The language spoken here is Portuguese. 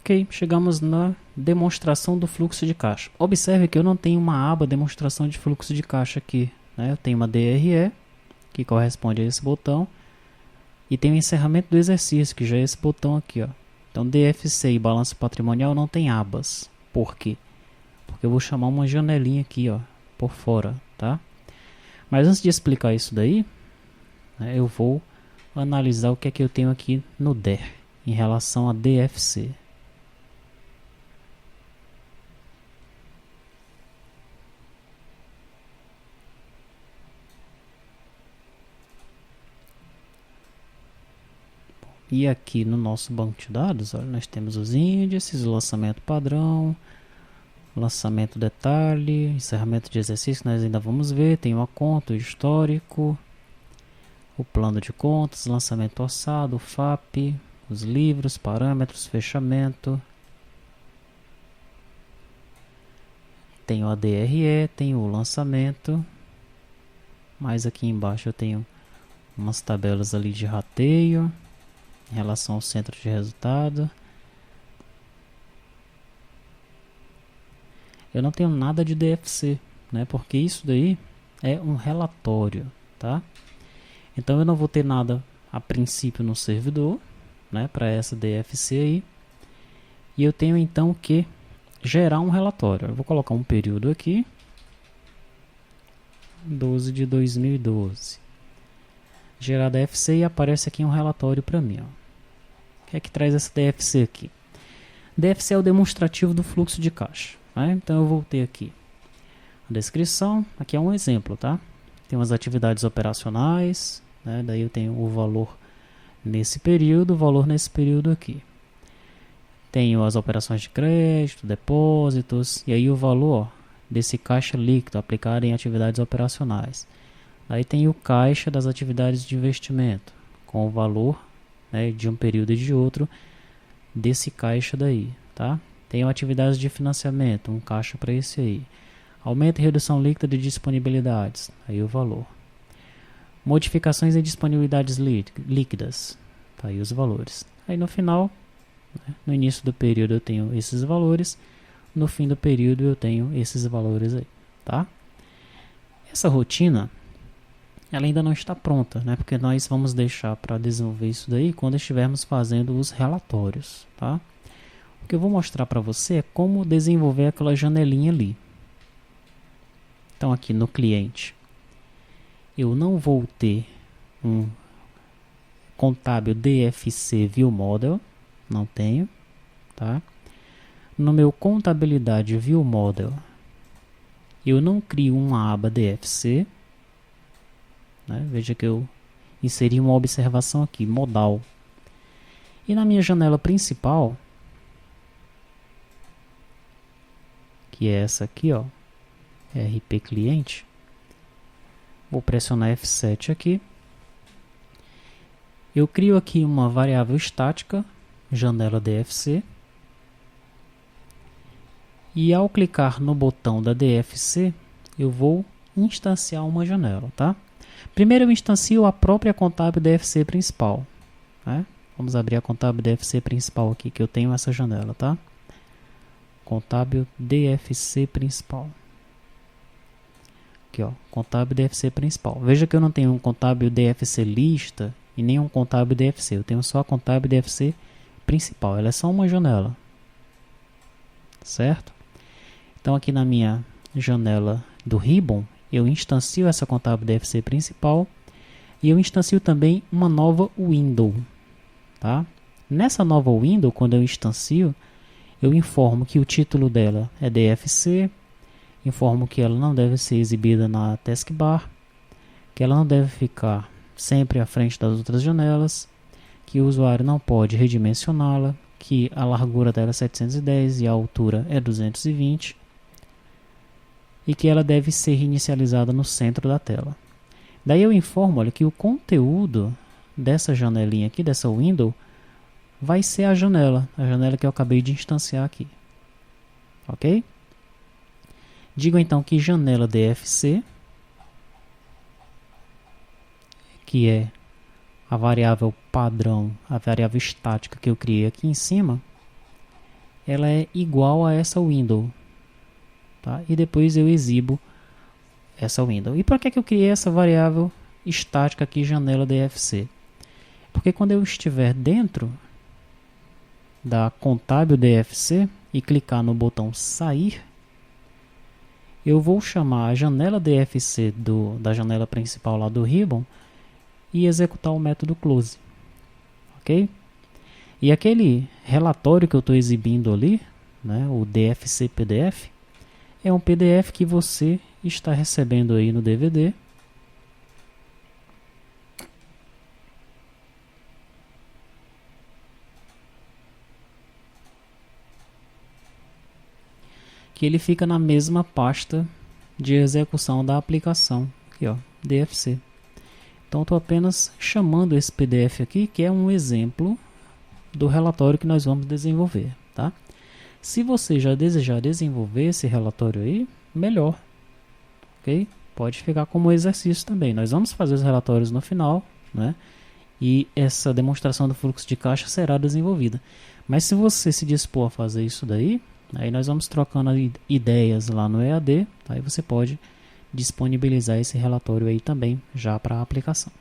Ok, chegamos na demonstração do fluxo de caixa. Observe que eu não tenho uma aba demonstração de fluxo de caixa aqui, né? Eu tenho uma DRE, que corresponde a esse botão, e tem o encerramento do exercício, que já é esse botão aqui, ó. Então DFC e balanço patrimonial não tem abas. Por quê? Porque eu vou chamar uma janelinha aqui, ó, por fora, tá? Mas antes de explicar isso daí, né, eu vou analisar o que é que eu tenho aqui no DER em relação a DFC. E aqui no nosso banco de dados, olha, nós temos os índices, o lançamento padrão, lançamento detalhe, encerramento de exercício, nós ainda vamos ver, tem uma conta, o histórico, o plano de contas, lançamento orçado, o FAP, os livros, parâmetros, fechamento. Tem o ADRE, tem o lançamento, mas aqui embaixo eu tenho umas tabelas ali de rateio em relação ao centro de resultado. Eu não tenho nada de DFC, né? Porque isso daí é um relatório, tá? Então eu não vou ter nada a princípio no servidor, né? Para essa DFC aí. E eu tenho então que gerar um relatório. Eu vou colocar um período aqui, 12 de 2012. Gerar DFC e aparece aqui um relatório para mim, ó. O que é que traz essa DFC aqui? DFC é o demonstrativo do fluxo de caixa, né? Então eu vou ter aqui a descrição. Aqui é um exemplo, tá? Tem umas atividades operacionais, né? Daí eu tenho o valor nesse período, o valor nesse período aqui. Tenho as operações de crédito, depósitos, e aí o valor, ó, desse caixa líquido aplicado em atividades operacionais. Aí tem o caixa das atividades de investimento, com o valor, né, de um período e de outro desse caixa daí, tá? Tem atividades de financiamento, um caixa para esse aí. Aumento e redução líquida de disponibilidades, aí o valor. Modificações em disponibilidades líquidas, tá aí os valores. Aí no final, né, no início do período eu tenho esses valores, no fim do período eu tenho esses valores aí, tá? Essa rotina, ela ainda não está pronta, né? Porque nós vamos deixar para desenvolver isso daí quando estivermos fazendo os relatórios, tá? O que eu vou mostrar para você é como desenvolver aquela janelinha ali. Então aqui no cliente, eu não vou ter um contábil DFC View Model, não tenho, tá? No meu contabilidade View Model, eu não crio uma aba DFC, né? Veja que eu inseri uma observação aqui, modal. E na minha janela principal, que é essa aqui, ó, RP Cliente, vou pressionar F7 aqui. Eu crio aqui uma variável estática, janela DFC. E ao clicar no botão da DFC, eu vou instanciar uma janela, tá? Primeiro eu instancio a própria contábil DFC principal, né? Vamos abrir a contábil DFC principal aqui, que eu tenho essa janela, tá? Contábil DFC principal. Aqui, ó, contábil DFC principal. Veja que eu não tenho um contábil DFC lista e nem um contábil DFC. Eu tenho só a contábil DFC principal. Ela é só uma janela, certo? Então aqui na minha janela do Ribbon, eu instancio essa contábil DFC principal e eu instancio também uma nova window, tá? Nessa nova window, quando eu instancio, eu informo que o título dela é DFC, informo que ela não deve ser exibida na taskbar, que ela não deve ficar sempre à frente das outras janelas, que o usuário não pode redimensioná-la, que a largura dela é 710 e a altura é 220, e que ela deve ser reinicializada no centro da tela. Daí eu informo, olha, que o conteúdo dessa janelinha aqui, dessa window, vai ser a janela que eu acabei de instanciar aqui. Ok? Digo então que janela DFC, que é a variável padrão, a variável estática que eu criei aqui em cima, ela é igual a essa window, tá? E depois eu exibo essa window. E para que eu criei essa variável estática aqui, janela DFC? Porque quando eu estiver dentro da contábil DFC e clicar no botão sair, eu vou chamar a janela DFC da janela principal lá do Ribbon e executar o método close, ok? E aquele relatório que eu estou exibindo ali, né, o DFC PDF, é um PDF que você está recebendo aí no DVD. Que ele fica na mesma pasta de execução da aplicação, aqui ó, DFC. Então estou apenas chamando esse PDF aqui, que é um exemplo do relatório que nós vamos desenvolver, tá? Se você já desejar desenvolver esse relatório aí, melhor, ok? Pode ficar como exercício também. Nós vamos fazer os relatórios no final, né? E essa demonstração do fluxo de caixa será desenvolvida. Mas se você se dispor a fazer isso daí, aí nós vamos trocando ideias lá no EAD, tá? Aí você pode disponibilizar esse relatório aí também já para aplicação.